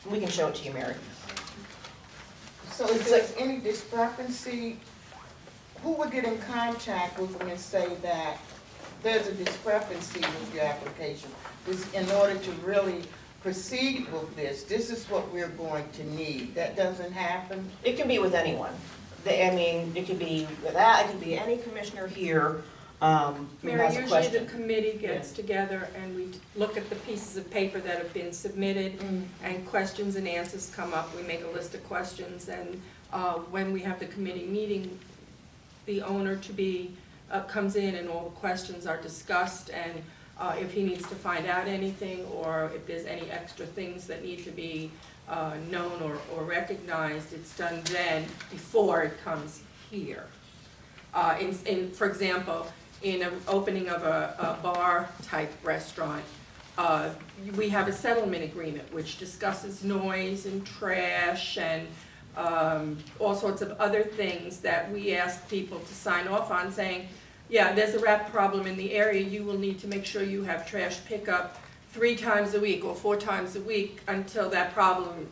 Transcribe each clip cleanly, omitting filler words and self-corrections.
We can show it to you, Mary. So if there's any discrepancy, who would get in contact with them and say that there's a discrepancy with your application? This, in order to really proceed with this is what we're going to need. That doesn't happen? It can be with anyone. I mean, it could be with that, it could be any commissioner here who Mary, has a usually question. the committee gets together and we look at the pieces of paper that have been submitted, and questions and answers come up. We make a list of questions, and when we have the committee meeting, the owner comes in and all the questions are discussed, and if he needs to find out anything, or if there's any extra things that need to be known or recognized, it's done then, before it comes here. For example, in an opening of a bar-type restaurant, we have a settlement agreement which discusses noise and trash and all sorts of other things that we ask people to sign off on, saying, yeah, there's a rat problem in the area, you will need to make sure you have trash pickup 3 times a week or 4 times a week until that problem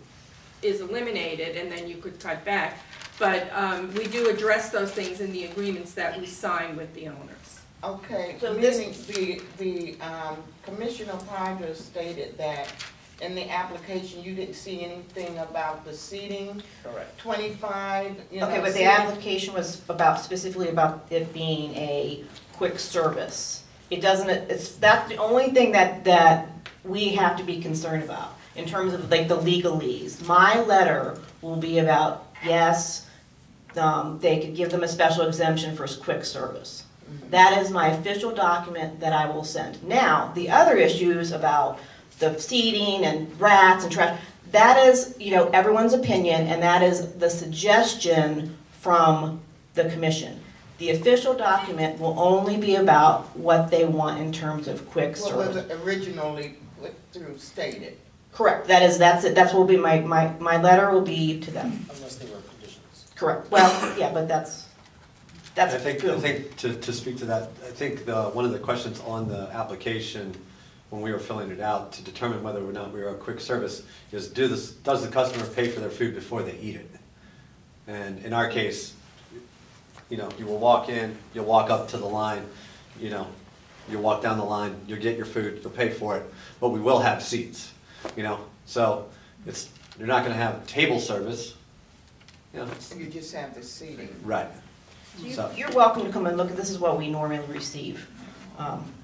is eliminated, and then you could cut back. But we do address those things in the agreements that we sign with the owners. Okay, So meaning the Commissioner Pondra stated that in the application, you didn't see anything about the seating, Correct. 25, you know. Okay, but the seating. application was specifically about it being a quick service. It doesn't, that's the only thing that we have to be concerned about in terms of like the legalese. My letter will be about, yes, they could give them a special exemption for quick service. That is my official document that I will send. Now, the other issues about the seating and rats and trash, that is, everyone's opinion, and that is the suggestion from the commission. The official document will only be about what they want in terms of quick What was service. it originally put through stated? Correct, that's it, that's what will be my letter will be to them. Unless they were conditions. Correct, well, yeah, but that's I think to speak to that, I think one of the questions on the application when we were filling it out to determine whether or not we were a quick service is does the customer pay for their food before they eat it? And in our case, you will walk in, you'll walk up to the line, you'll walk down the line, you'll get your food, you'll pay for it, but we will have seats, so you're not gonna have table service, You just have the seating. Right. You're welcome to come and look at, this is what we normally receive.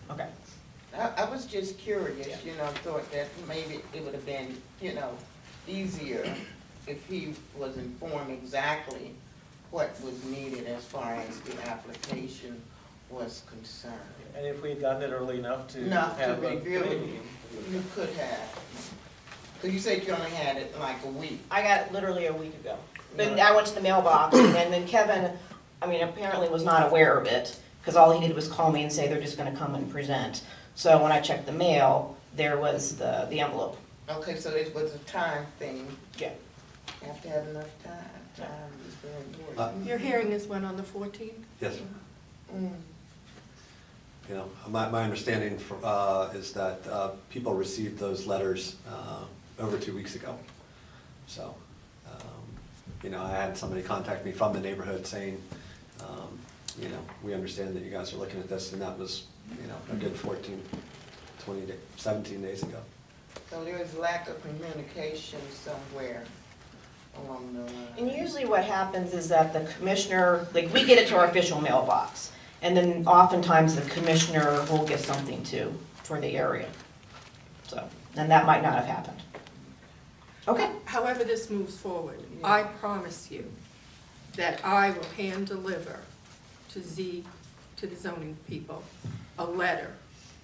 Okay. I was just curious, thought that maybe it would have been, easier if he was informed exactly what was needed as far as the application was concerned. And if we'd gotten it early enough to Enough to have a review it, committee, you could have. So you said you only had it like a week? I got it literally a week ago. Then Yeah. I went to the mailbox, and then Kevin, apparently was not aware of it, because all he did was call me and say they're just gonna come and present. So when I checked the mail, there was the envelope. Okay, so it was a time thing. Yeah. You have to have enough time. Time is very important. Your hearing is when, on the 14th? Yes. Mm. My understanding is that people received those letters over 2 weeks ago. So, I had somebody contact me from the neighborhood saying, we understand that you guys are looking at this, and that was, a good 14, 20, 17 days ago. So there is lack of communication somewhere along the line. And usually what happens is that the commissioner, like, we get it to our official mailbox, and then oftentimes the commissioner will get something too for the area. So, and that might not have happened. Okay. However this moves forward, Yeah. I promise you that I will hand deliver to the zoning people, a letter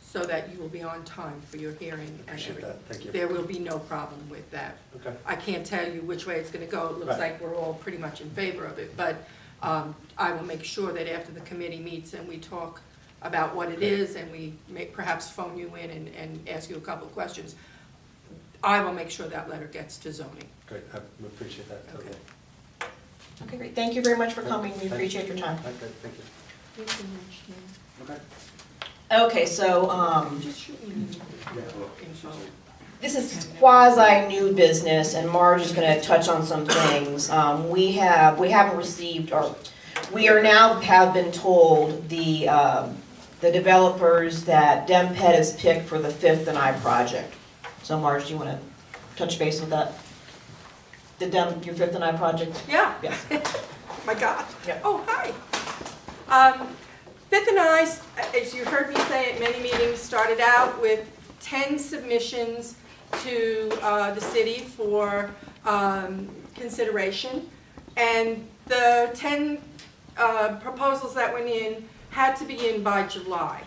so that you will be on time for your hearing and Appreciate everything. that, thank you. There will be no problem with that. Okay. I can't tell you which way it's gonna go. It looks Right. like we're all pretty much in favor of it, but I will make sure that after the committee meets and we talk about what it is, and we may perhaps phone you in and ask you a couple of questions, I will make sure that letter gets to zoning. Great, I appreciate that totally. Okay. Okay, great. Thank you very much for coming. We Thank you. appreciate your time. Okay, thank you. You can mention it. Okay. Okay, so, Just shoot me an info. this is quasi new business, and Marge is gonna touch on some things. We haven't received, or we are now have been told the developers that DemPed has picked for the Fifth and I project. So Marge, do you wanna touch base with that? Your Fifth and I project? Yeah. Yes. My God. Yep. Oh, hi. Fifth and I, as you heard me say at many meetings, started out with 10 submissions to the city for consideration. And the 10 proposals that went in had to be in by July.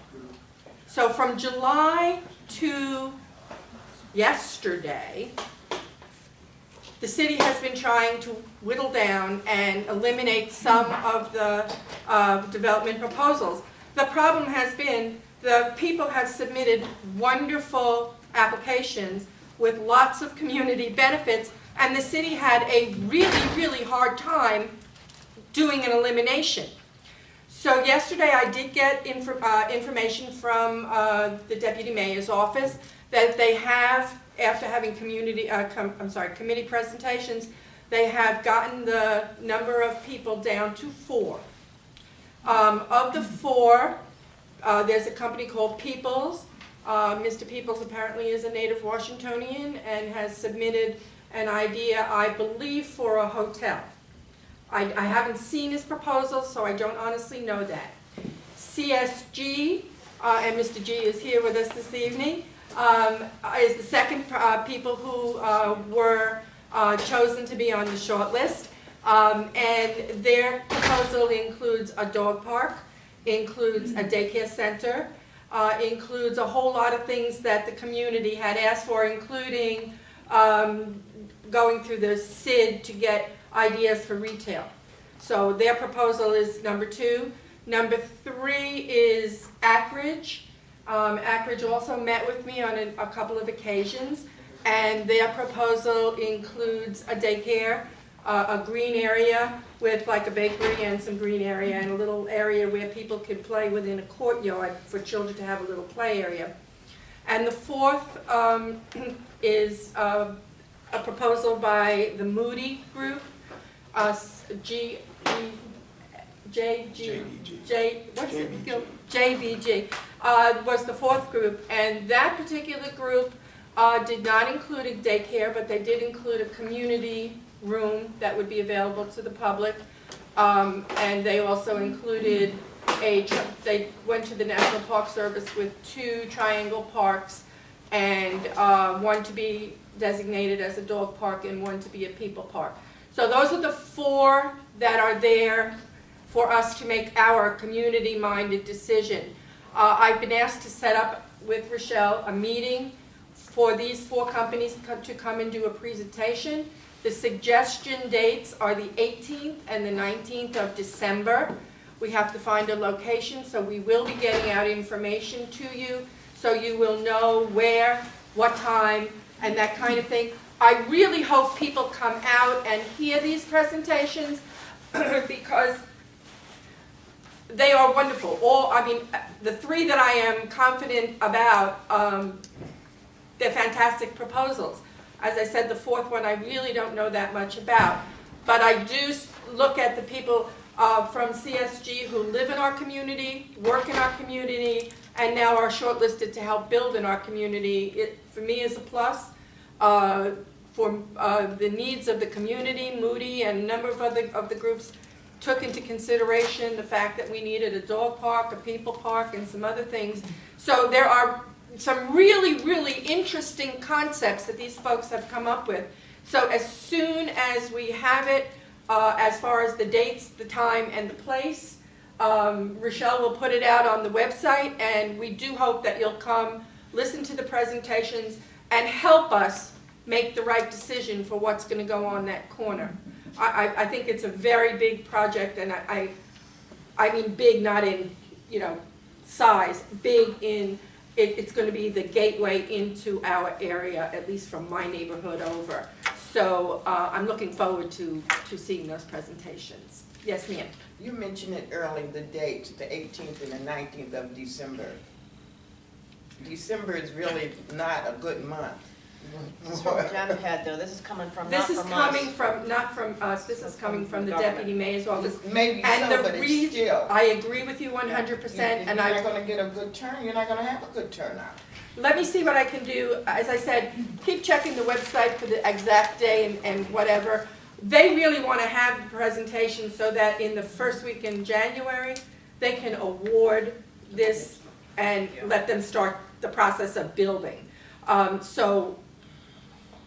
So from July to yesterday, the city has been trying to whittle down and eliminate some of the development proposals. The problem has been the people have submitted wonderful applications with lots of community benefits, and the city had a really, really hard time doing an elimination. So yesterday I did get information from the Deputy Mayor's office that they have, after having committee presentations, they have gotten the number of people down to 4. Of the 4, there's a company called Peoples. Mr. Peoples apparently is a native Washingtonian and has submitted an idea, I believe, for a hotel. I haven't seen his proposal, so I don't honestly know that. CSG, and Mr. G is here with us this evening, is the second people who were chosen to be on the short list. And their proposal includes a dog park, includes a daycare center, includes a whole lot of things that the community had asked for, including going through the SID to get ideas for retail. So their proposal is number 2. Number 3 is Ackridge. Ackridge also met with me on a couple of occasions, and their proposal includes a daycare, a green area with like a bakery and some green area, and a little area where people could play within a courtyard for children to have a little play area. And the 4th is a proposal by the Moody Group, JVG was the 4th group, and that particular group did not include a daycare, but they did include a community room that would be available to the public, and they also included they went to the National Park Service with 2 triangle parks, and one to be designated as a dog park and one to be a people park. So those are the 4 that are there for us to make our community-minded decision. I've been asked to set up with Rochelle a meeting for these 4 companies to come and do a presentation. The suggestion dates are the 18th and the 19th of December. We have to find a location, so we will be getting out information to you, so you will know where, what time, and that kind of thing. I really hope people come out and hear these presentations because they are wonderful. The 3 that I am confident about, they're fantastic proposals. As I said, the 4th one I really don't know that much about, but I do look at the people from CSG who live in our community, work in our community, and now are shortlisted to help build in our community. It, for me, is a plus. For the needs of the community, Moody and a number of the groups took into consideration the fact that we needed a dog park, a people park, and some other things. So there are some really, really interesting concepts that these folks have come up with. So as soon as we have it, as far as the dates, the time, and the place, Rochelle will put it out on the website, and we do hope that you'll come, listen to the presentations, and help us make the right decision for what's going to go on that corner. I think it's a very big project, and I mean big not in, size, big in it's going to be the gateway into our area, at least from my neighborhood over. So I'm looking forward to seeing those presentations. Yes, ma'am. You mentioned it earlier, the dates, the 18th and the 19th of December. December is really not a good month. This is from Jen Head, though, this is coming from, not This is from us. coming from, not from us, this is coming from the deputy mayor's office. Maybe And so, the but it's reason, still. I agree with you 100%, and You're I, not gonna get a good turn, you're not gonna have a good turnout. let me see what I can do. As I said, keep checking the website for the exact day and whatever. They really want to have the presentation so that in the first week in January, they can award this and let them start the process of building. So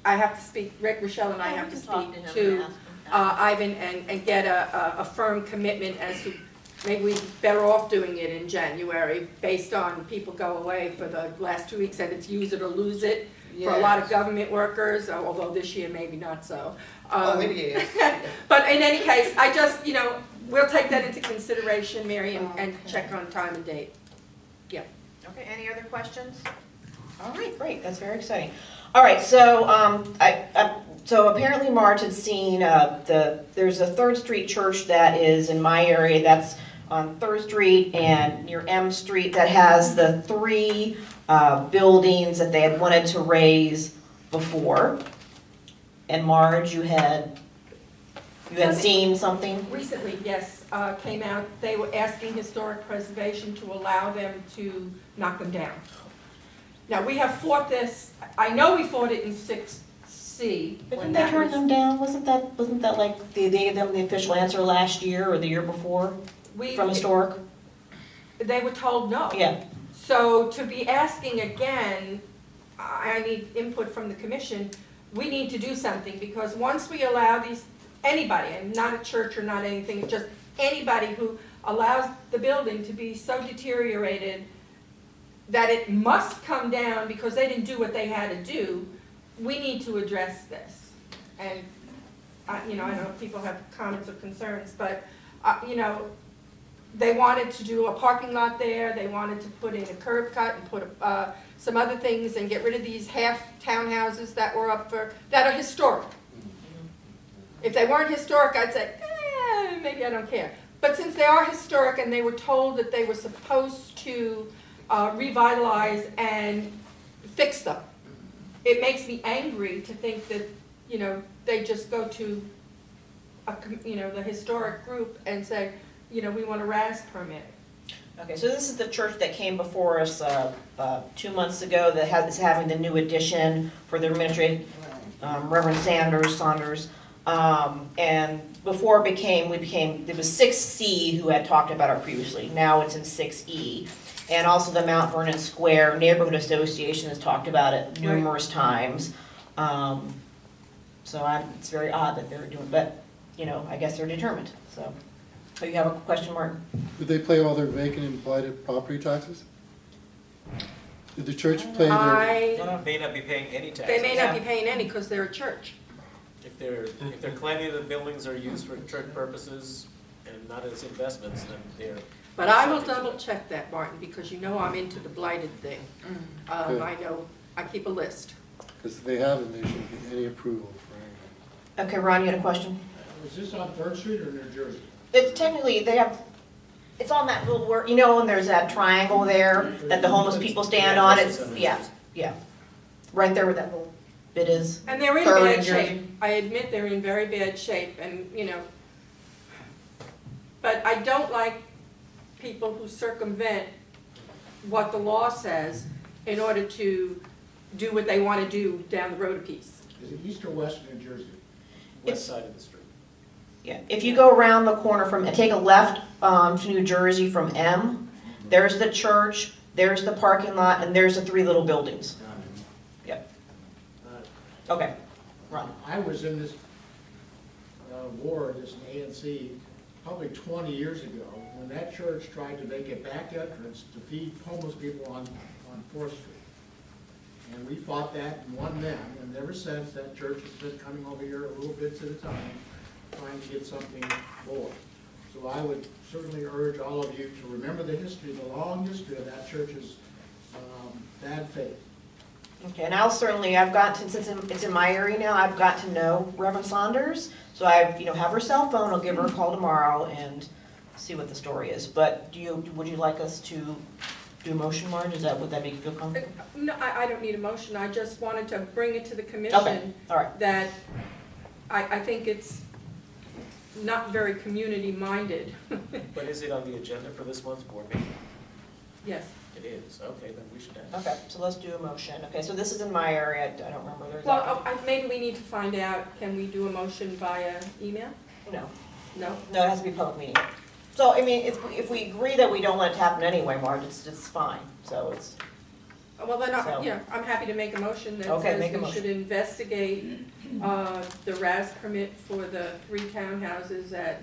I have to speak, Rochelle and I Yeah, have we to can talk speak him to and ask him. Ivan and get a firm commitment as to, maybe we're better off doing it in January based on people go away for the last 2 weeks and it's use it or lose it for a lot of Yes. government workers, although this year maybe not so. Oh, it is. But in any case, I just, we'll take that into consideration, Mary, and Okay. check on time and date. Okay, any other questions? All right, great, that's very exciting. All right, so, so apparently Marge had seen, there's a Third Street church that is in my area, that's on Third Street and near M Street, that has the 3 buildings that they had wanted to raise before. And Marge, you had seen something? Recently, yes, came out, they were asking Historic Preservation to allow them to knock them down. Now, we have fought this, I know we fought it in 6C. But when didn't they that turn was- them down? Wasn't that like, they gave them the official answer last year or the year before from Historic? They were told no. Yeah, So to be asking again, I need input from the commission, we need to do something, because once we allow these, anybody, and not a church or not anything, just anybody who allows the building to be so deteriorated that it must come down because they didn't do what they had to do, we need to address this. And, I know if people have comments or concerns, but, they wanted to do a parking lot there, they wanted to put in a curb cut and put some other things and get rid of these half townhouses that were that are historic. If they weren't historic, I'd say, maybe I don't care. But since they are historic and they were told that they were supposed to revitalize and fix them, it makes me angry to think that, they just go to, the historic group and say, we want a RAS permit. okay, so this is the church that came before us 2 months ago that is having the new addition for their administrative, Reverend Saunders. And before it there was 6C who had talked about it previously, now it's in 6E. And also the Mount Vernon Square Neighborhood Association has talked about it numerous times. So it's very odd that they're doing, but, I guess they're determined, so. So you have a question, Martin? Did they pay all their vacant and blighted property taxes? Did the church pay their, May not be paying any taxes. They may not be paying any because they're a church. If they're claiming the buildings are used for church purposes and not as investments, then they're. But I will double check that, Martin, because I'm into the blighted thing. Good. I know, I keep a list. because if they haven't, there shouldn't be any approval for anything. Okay, Ron, you had a question? Is this on Third Street or New Jersey? It's technically, it's on that little word, and there's that triangle there that the homeless people stand on, yeah. Right there where that little bit is. And they're in Third bad and shape. Jersey. I admit they're in very bad shape and, but I don't like people who circumvent what the law says in order to do what they want to do down the road a piece. Is it east or west of New Jersey? West side of the street. Yeah, if you go around the corner and take a left to New Jersey from M, there's the church, there's the parking lot, and there's the 3 little buildings. Yep. Okay, Ron. I was in this ward, this ANC, probably 20 years ago, when that church tried to make a back entrance to feed homeless people on 4th Street. And we fought that and won them, and ever since, that church has been coming over here a little bits at a time, trying to get something more. So I would certainly urge all of you to remember the history, the long history of that church's bad faith. Okay, and I've gotten, since it's in my area now, I've got to know Reverend Saunders, so I, have her cell phone, I'll give her a call tomorrow and see what the story is. But would you like us to do a motion, Marge? Would that make you feel comfortable? No, I don't need a motion, I just wanted to bring it to the Okay, commission all right. that I think it's not very community-minded. But is it on the agenda for this month's board meeting? Yes. It is, okay, then we should ask. Okay, so let's do a motion. Okay, so this is in my area. I don't remember. There's Well, maybe we need to find out, can we do a motion via email? no, No? no, it has to be a public meeting. So, I mean, if we agree that we don't let it happen anyway, Marge, it's fine. So it's, Well, then, So- yeah, I'm happy to make a motion that Okay, says make a we motion. should investigate the RAS permit for the 3 townhouses at,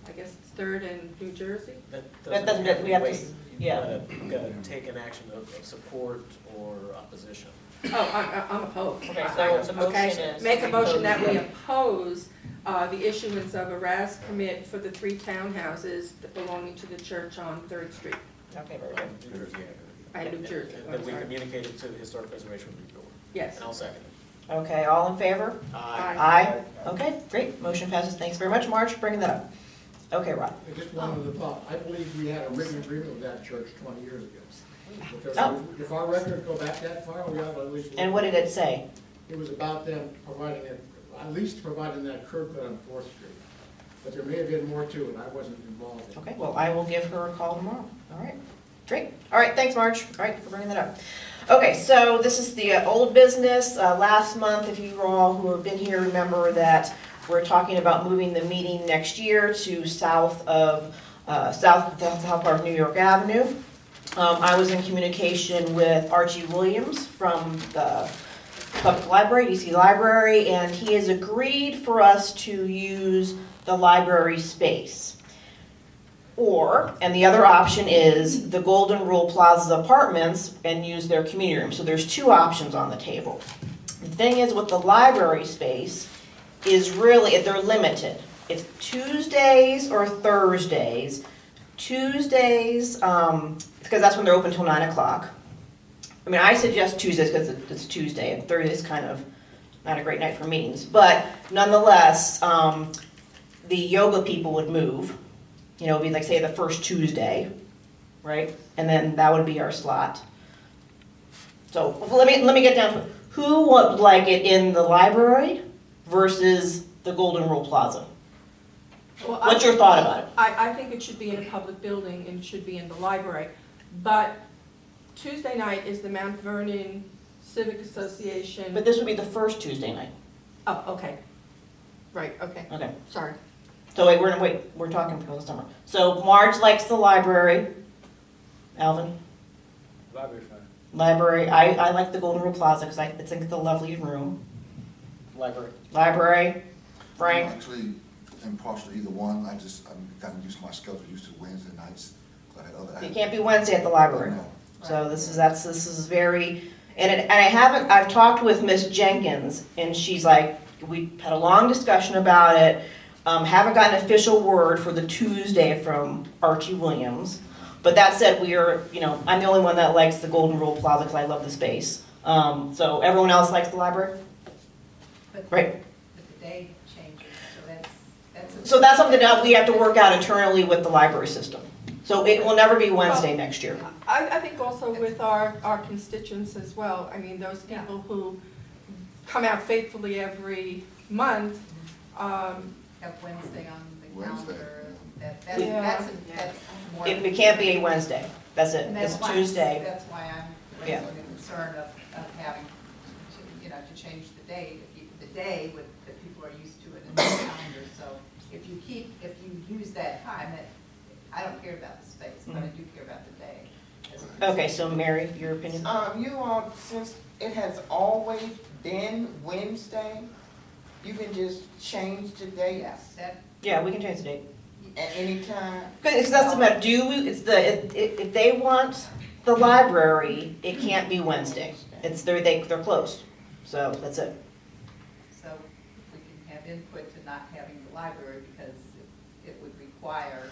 I guess it's 3rd and New Jersey? that doesn't, we have to, yeah. You gotta take an action of support or opposition. Oh, I'm opposed. Okay, so the motion Okay, is. make a motion that we oppose the issuance of a RAS permit for the 3 townhouses belonging to the church on 3rd Street. Okay, very good. And New Jersey, And I'm then we sorry. communicate it to the Historic Preservation Review Board. Yes. And I'll second it. Okay, all in favor? Aye. Aye. Okay, great. Motion passes. Thanks very much, Marge, for bringing that up. Okay, Rod. Just one other thought, I believe we had a written agreement with that church 20 years ago. Oh. If our records go back that far, we ought to at least. And what did it say? It was about them providing it, at least providing that curb cut on 4th Street. But there may have been more to it, I wasn't involved in. Okay, well, I will give her a call tomorrow. All right, great. All right, thanks, Marge. All right, for bringing that up. Okay, so this is the old business. Last month, if you all who have been here remember that we're talking about moving the meeting next year to south part of New York Avenue. I was in communication with Archie Williams from the Public Library, DC Library, and he has agreed for us to use the library space. And the other option is the Golden Rule Plaza Apartments and use their community room. So there's 2 options on the table. The thing is with the library space is really, they're limited. It's Tuesdays or Thursdays. Tuesdays, because that's when they're open till 9 o'clock. I mean, I suggest Tuesdays because it's Tuesday, and Thursday's kind of not a great night for meetings. But nonetheless, the yoga people would move. You know, it'd be like, say, the first Tuesday, right? And then that would be our slot. So let me get down to it. Who would like it in the library versus the Golden Rule Plaza? Well, What's your thought about it? I think it should be in a public building and should be in the library. But Tuesday night is the Mount Vernon Civic Association. But this would be the first Tuesday night. Oh, okay. Right, okay, Okay. sorry. So we're talking for the summer. So Marge likes the library. Alvin? Library fine. Library, I like the Golden Rule Plaza because I think it's a lovely room. Library. Library, Frank? I'm actually impartial to either one, I'm gotten used to my schedule, used to Wednesday nights. 'Cause I had other. You can't be Wednesday at the library. No. So this is very, and I've talked with Miss Jenkins and she's like, we had a long discussion about it. Haven't gotten an official word for the Tuesday from Archie Williams. But that said, I'm the only one that likes the Golden Rule Plaza because I love the space. So everyone else likes the library? But Right. the day changes, so that's. So that's something that we have to work out internally with the library system. So it will never be Wednesday next year. I think also with our constituents as well. I mean, those people who come out faithfully every month, Have Wednesday on the Wednesday, calendar. Yeah. That's more. It can't be a Wednesday. That's it. And It's that's why, Tuesday. that's why I'm Yeah. raising the concern of having to change the day, the day that people are used to it in the calendar. So if you use that time, I don't care about the space, but I do care about the day. Okay, so Mary, your opinion? You all, since it has always been Wednesday, you can just change the date Yes, that, Yeah, we can change the date. at any time. Because that's the matter, if they want the library, it can't be Wednesday. They're closed, so that's it. so if we can have input to not having the library, because it would require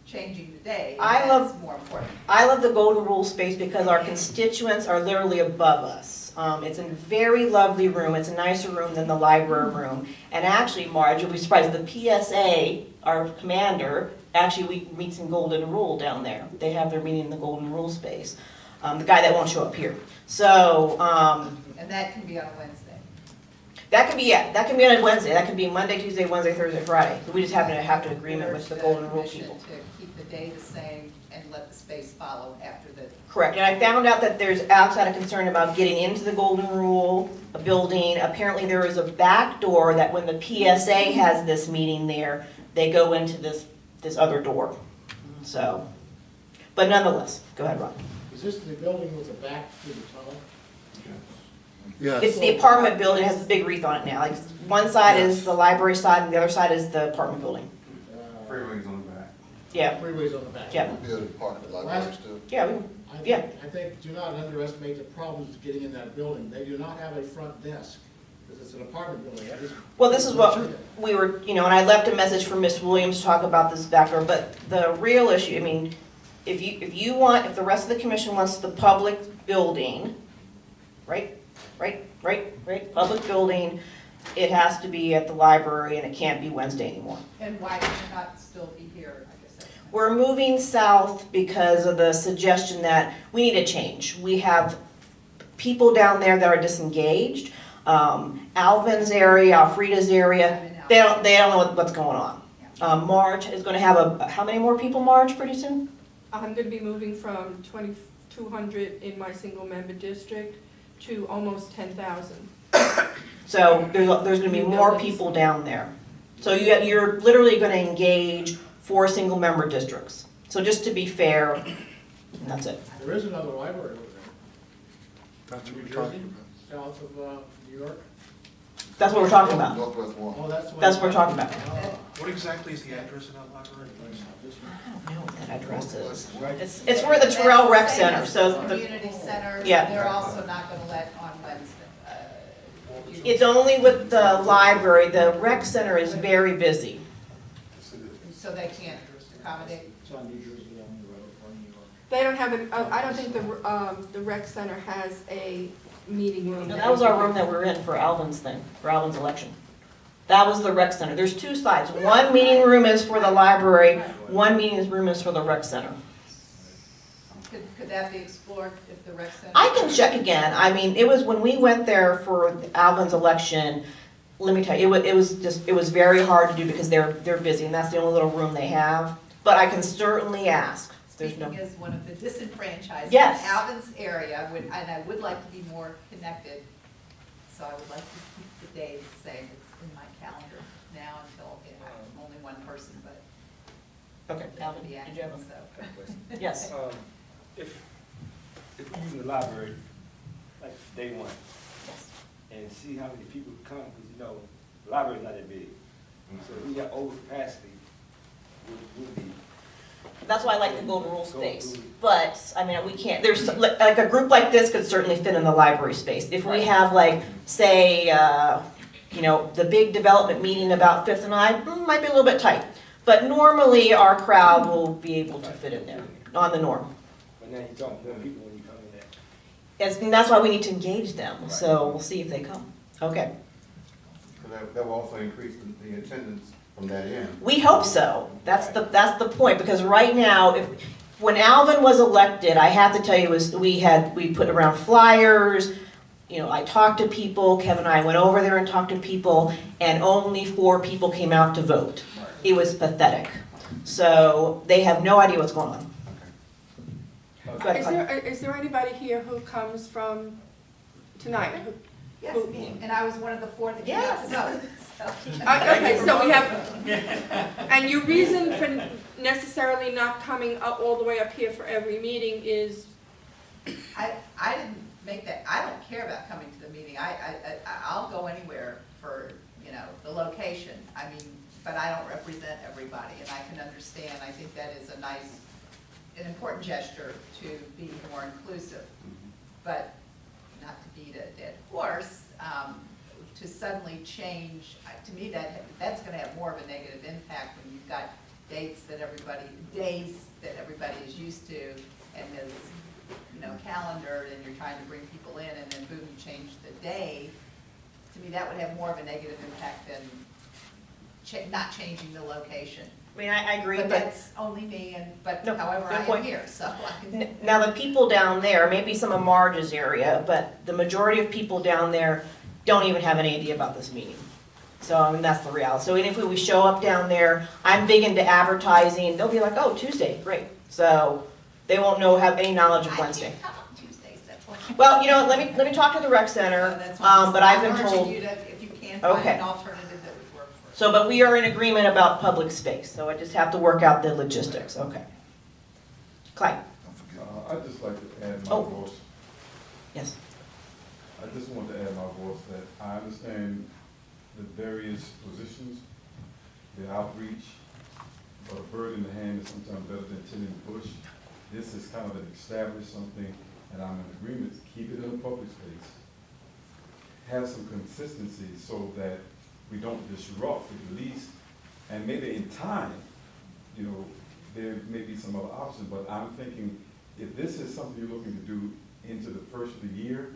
changing the day, I that's more important. I love the Golden Rule space because our constituents are literally above us. It's a very lovely room, it's a nicer room than the library room. And actually, Marge, you'll be surprised, the PSA, our commander, actually meets in Golden Rule down there. They have their meeting in the Golden Rule space. The guy that won't show up here. So, And that can be on a Wednesday. that can be, yeah, that can be on a Wednesday, that can be Monday, Tuesday, Wednesday, Thursday, Friday. We just happen to have to agreement with the Golden Rule Urge the people. commission to keep the day the same and let the space follow after the. Correct, and I found out that there's outside of concern about getting into the Golden Rule building. Apparently there is a back door that when the PSA has this meeting there, they go into this other door. So, but nonetheless, go ahead, Ron. Is this the building with the back to the tunnel? Yeah. It's the apartment building, it has a big wreath on it now. Like, one side is the library side, and the other side is the apartment building. Freeways on the back. Yeah, Freeways on the back. yeah, Be able to park at the library still. yeah, Yeah. I think, do not underestimate the problems getting in that building. They do not have a front desk, because it's an apartment building. That is- Well, this is what we were, and I left a message for Miss Williams to talk about this back door, but the real issue, I mean, if the rest of the commission wants the public building, right, public building, it has to be at the library and it can't be Wednesday anymore. And why should you not still be here, I guess that's. We're moving south because of the suggestion that we need a change. We have people down there that are disengaged. Alvin's area, Alfreda's area, they don't know what's going on. Marge is gonna have how many more people, Marge, pretty soon? I'm gonna be moving from 2,200 in my single-member district to almost 10,000. So there's gonna be more people down there. So you're literally gonna engage 4 single-member districts. So just to be fair, and that's it. There is another library over there. That's what New we're Jersey, talking about. south of New York. That's what we're talking about. Northwest one. Oh, that's the one. That's what we're talking about. Oh. What exactly is the address of that library? I don't know what that address is. Northwest. It's where the Terrell Rec That's Center, the so same as the community center, so Yeah. they're also not gonna let on Wednesday. it's only with the library. The rec center is very busy. So they can't accommodate. It's on New Jersey Avenue Road or New York. They don't have, I don't think the rec center has a meeting room. No, that was our room that we were in for Alvin's thing, for Alvin's election. That was the rec center. There's 2 sides. One meeting room is for the library, one meeting room is for the rec center. Could that be explored if the rec center? I can check again. I mean, it was when we went there for Alvin's election, let me tell you, it was very hard to do because they're busy and that's the only little room they have. But I can certainly ask. There's no. Speaking as one of the disenfranchised. Yes. Alvin's area, and I would like to be more connected, so I would like to keep the day the same. It's in my calendar now until, I'm only one person, but Okay, that would Alvin, be did you have active, so. a? Yes. If we're using the library, like day one, and see how many people come, because the library's not that big. So if we got over capacity, we'll be. That's why I like the Golden Rule space. But, I mean, we can't, there's, like, a group like this could certainly fit in the library space. If we have, like, say, the big development meeting about Fifth and I, might be a little bit tight. But normally, our crowd will be able to fit in there, on the norm. But now you talk more people when you come in there. And that's why we need to engage them, so we'll see if they come. Okay. That will also increase the attendance from that end. We hope so. That's the point, because right now, when Alvin was elected, I have to tell you, we put around flyers, I talked to people, Kevin and I went over there and talked to people, and only 4 people came out to vote. It was pathetic. So they have no idea what's going on. Go ahead, Is there anybody here who comes from tonight? Yes, me, and I was one of the 4 that came out to vote. So. Okay, so we have, and your reason for necessarily not coming up all the way up here for every meeting is? I didn't make that, I don't care about coming to the meeting. I'll go anywhere for, the location. I mean, but I don't represent everybody, and I can understand. I think that is an important gesture to be more inclusive. But not to beat a dead horse, to suddenly change, to me, that's gonna have more of a negative impact when you've got days that everybody is used to, and is, you know, calendared, and you're trying to bring people in, and then boom, you change the day, to me, that would have more of a negative impact than not changing the location. I mean, I agree, But but that's only me, but No, however, good I am point. here, so I can. now the people down there, maybe some of Marge's area, but the majority of people down there don't even have any idea about this meeting. So, I mean, that's the reality. So even if we show up down there, I'm big into advertising, they'll be like, oh, Tuesday, great. So they won't have any knowledge of I Wednesday. can't come on Tuesdays, that's why. Well, you know, what, let me talk to the rec center, That's why I'm but I've been urging told. you to, if you can find Okay. an alternative that would work for you. So, but we are in agreement about public space, so I just have to work out the logistics, okay. Clyde, Don't forget. I'd just like to add my Oh. voice. yes. I just want to add my voice that I understand the various positions, the outreach, but a bird in the hand is sometimes better than 10 in the bush. This is kind of an established something, and I'm in agreement, keep it in a public space. Have some consistency so that we don't disrupt at least, and maybe in time, you know, there may be some other options, but I'm thinking, if this is something you're looking to do into the first of the year,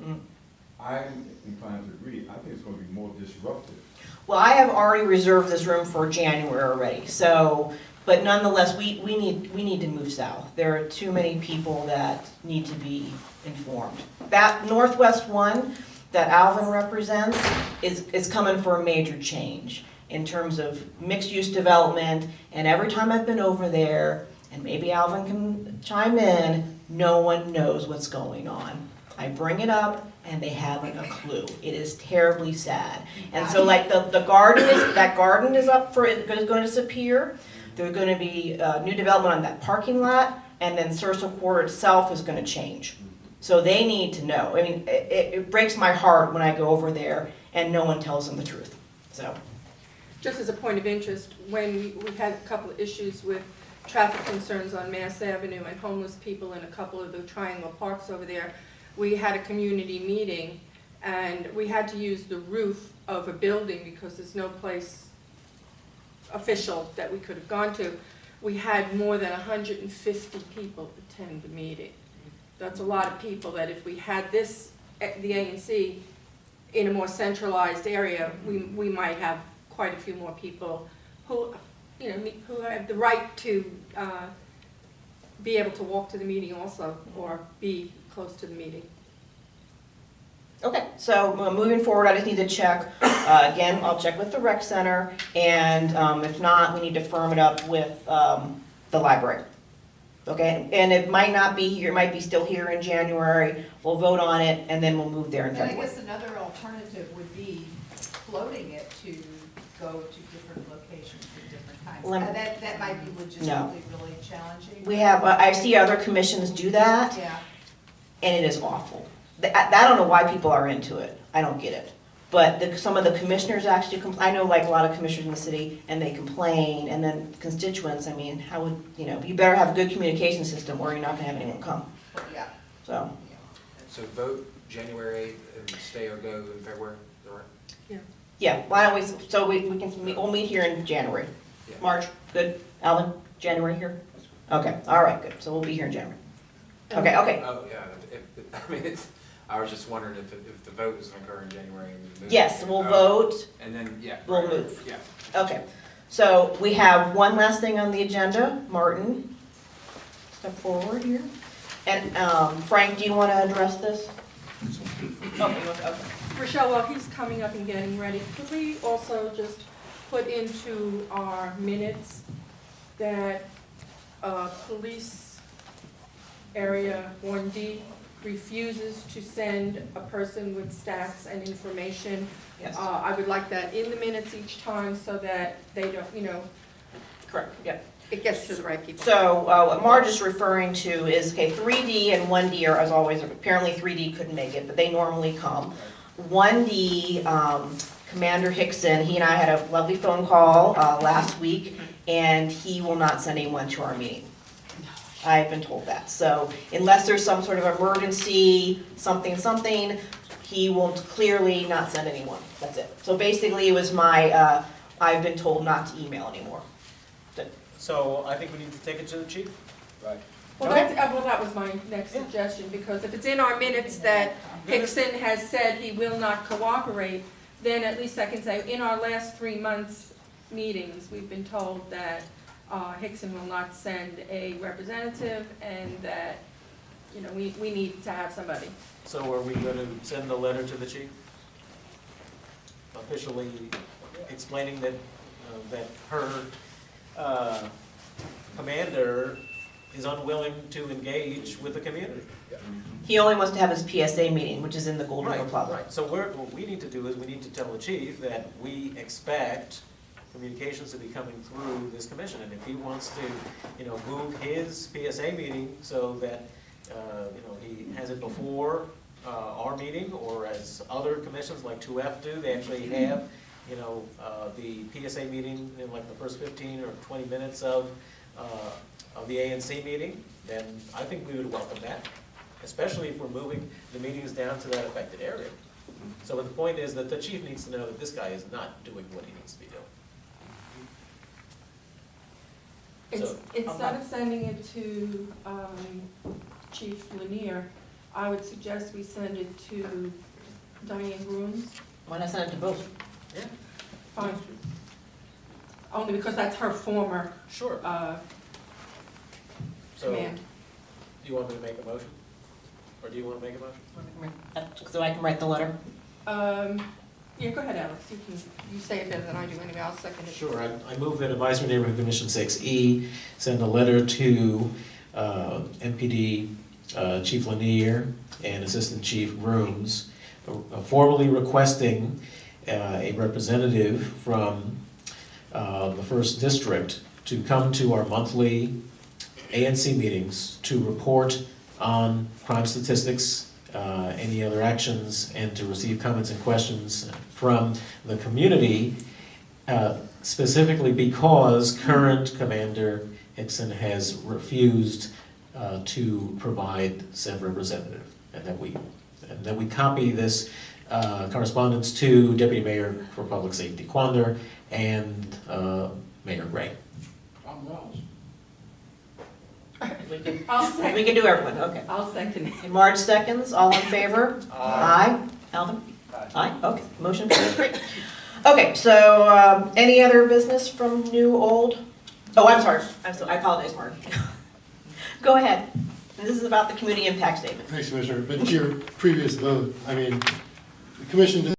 I'm inclined to agree. I think it's going to be more disruptive. Well, I have already reserved this room for January already, so, but nonetheless, we need to move south. There are too many people that need to be informed. That Northwest one that Alvin represents is coming for a major change in terms of mixed-use development, and every time I've been over there, and maybe Alvin can chime in, no one knows what's going on. I bring it up, and they haven't a clue. It is terribly sad. And so like the garden that garden is up for, is going to disappear. There's going to be new development on that parking lot, and then Circle Quarter itself is going to change. So they need to know. I mean, it breaks my heart when I go over there and no one tells them the truth, so. Just as a point of interest, when we had a couple of issues with traffic concerns on Mass Avenue and homeless people in a couple of the triangle parks over there, we had a community meeting, and we had to use the roof of a building because there's no place official that we could have gone to. We had more than 150 people attend the meeting. That's a lot of people that if we had this, the ANC, in a more centralized area, we might have quite a few more people who, you know, who have the right to be able to walk to the meeting also, or be close to the meeting. Okay, so moving forward, I just need to check, again, I'll check with the rec center, and if not, we need to firm it up with the library. Okay, and it might not be here, it might be still here in January, we'll vote on it, and then we'll move there in And I February. guess another alternative would be floating it to go to different locations at different times. Lem- That might be logistically really challenging. We have, I see other commissions do that, Yeah, and it is awful. I don't know why people are into it, I don't get it. But some of the commissioners actually, I know like a lot of commissioners in the city, and they complain, and then constituents, I mean, how would, you know, you better have a good communication system or you're not gonna have anyone come, yeah. so. So vote January 8th and stay or go in February, is that right? Yeah, why don't we, so we can, we'll meet here in January. Yeah. March, good, Alvin, January here? Okay, all right, good, so we'll be here in January. Okay, okay, Oh, yeah, I mean, I was just wondering if the vote is gonna occur in January. And we move. yes, we'll Oh, vote, And then, yeah. we'll right, move. Yeah. okay. So we have one last thing on the agenda, Martin, step forward here. And Frank, do you want to address this? Okay. Rochelle, while he's coming up and getting ready, could we also just put into our minutes that police area 1D refuses to send a person with stats and information? Yes, I would like that in the minutes each time so that they don't, you know, correct, yeah. it gets to the right people. So what Marge is referring to is, okay, 3D and 1D are, as always, apparently 3D couldn't make it, but they normally come. 1D, Commander Hickson, he and I had a lovely phone call last week, and he will not send anyone to our meeting. I've been told that. So unless there's some sort of emergency, something, he will clearly not send anyone. That's it. So basically, it was my, I've been told not to email anymore. So I think we need to take it to the chief. Right. Well, that was my next suggestion, because if it's in our minutes that Hickson has said he will not cooperate, then at least I can say, in our last 3 months' meetings, we've been told that Hickson will not send a representative, and that, you know, we need to have somebody. So are we going to send a letter to the chief? Officially explaining that, that her commander is unwilling to engage with the community? He only wants to have his PSA meeting, which is in the Golden Right, Republic. right. So what we need to do is we need to tell the chief that we expect communications to be coming through this commission. And if he wants to, you know, move his PSA meeting so that, you know, he has it before our meeting, or as other commissions like 2F do, they actually have, you know, the PSA meeting in like the first 15 or 20 minutes of the ANC meeting, then I think we would welcome that, especially if we're moving the meetings down to that affected area. So the point is that the chief needs to know that this guy is not doing what he needs to be doing. So- Instead of sending it to Chief Lanier, I would suggest we send it to Diane Grooms. Why not send it to both? Yeah, Fine. Only because that's her former sure. So, command. do you want me to make a motion? Or do you want to make a motion? So I can write the letter? Yeah, go ahead, Alex, you say it better than I do anyway, I'll second it. Sure, I move that Advisory Neighborhood Commission 6E send a letter to MPD Chief Lanier and Assistant Chief Grooms, formally requesting a representative from the First District to come to our monthly ANC meetings to report on crime statistics, any other actions, and to receive comments and questions from the community, specifically because current Commander Hickson has refused to provide said representative, and that we copy this correspondence to Deputy Mayor for Public Safety Quander and Mayor Gray. Tom Wells. We can, I'll we second, can do everyone, okay. I'll second it. And Marge seconds, all in favor? Aye. Alvin? Aye. Aye, okay, motion carries, great. Okay, so, any other business from new, old? Oh, I'm sorry, I apologize, Marge. Go ahead. This is about the community impact statement. Thanks, Commissioner. But to your previous vote, I mean, the commission